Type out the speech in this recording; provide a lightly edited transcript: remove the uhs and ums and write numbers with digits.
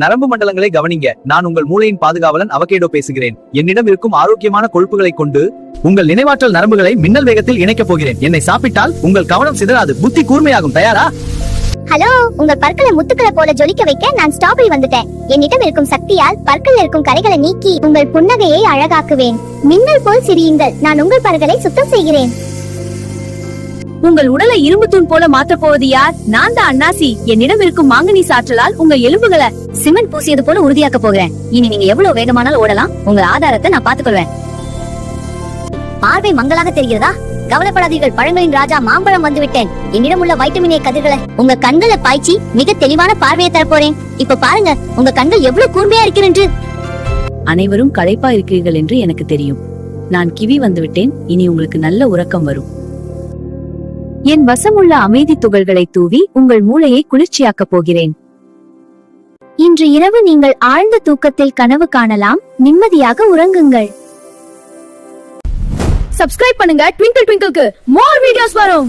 நரம்பு மண்டலங்களை கவனிங்க. நான் உங்கள் மூளையின் பாதுகாவலன் அவகேடோ பேசுகிறேன். என்னிடம் இருக்கும் ஆரோக்கியமான கொழுப்புகளை கொண்டு உங்கள் நினைவாற்றல் நரம்புகளை மின்னல் வேகத்தில் இணைக்கப் போகிறேன். என்னை சாப்பிட்டால் உங்கள் கவனம் சிதறாது, புத்தி கூர்மையாகும். தயாரா? ஹலோ, உங்கள் பற்களை முத்துக்களை போல ஜொலிக்க வைக்க நான் ஸ்ட்ராபெரி வந்துட்டேன். என்னிடம் இருக்கும் சக்தியால் பற்கள் இருக்கும் கரைகளை நீக்கி உங்கள் புன்னகையை அழகாக்குவேன். மின்னல் போல் சிரியுங்கள், நான் உங்கள் பற்களை சுத்தம் செய்கிறேன். உங்கள் உடலை இரும்பு தூண் போல மாற்ற போவது யார்? நான் தான் அன்னாசி. என்னிடம் இருக்கும் மாங்கனீஸ் ஆற்றலால் உங்க எலும்புகளை சிமெண்ட் பூசியது போல உறுதியாக்க போகிறேன். இனி நீங்க எவ்வளவு வேகமானாலும் ஓடலாம். உங்க ஆதாரத்தை நான் பாத்துக்கொள்வேன். பார்வை மங்களாக தெரிகிறதா? கவலைப்படாதீர்கள், பழங்களின் ராஜா மாம்பழம் வந்துவிட்டேன். என்னிடம் உள்ள வைட்டமின் ஏ கதிர்களை உங்க கண்களை பாய்ச்சி மிக தெளிவான பார்வையை தரப்போறேன். இப்ப பாருங்க, உங்க கண்கள் எவ்வளவு கூர்மையா இருக்கிறது. அனைவரும் களைப்பா இருக்கிறீர்கள் என்று எனக்கு தெரியும். நான் கிவி வந்துவிட்டேன். இனி உங்களுக்கு நல்ல உறக்கம் வரும். என் வசமுள்ள அமைதி துகள்களை தூவி உங்கள் மூளையை குளிர்ச்சியாக்கப் போகிறேன். இன்று இரவு நீங்கள் ஆழ்ந்த தூக்கத்தில் கனவு காணலாம். நிம்மதியாக உறங்குங்கள். சப்ஸ்கிரைப் பண்ணுங்க. ட்விங்கிள் ட்விங்கிள்க்கு மோர் வீடியோஸ் வரும்.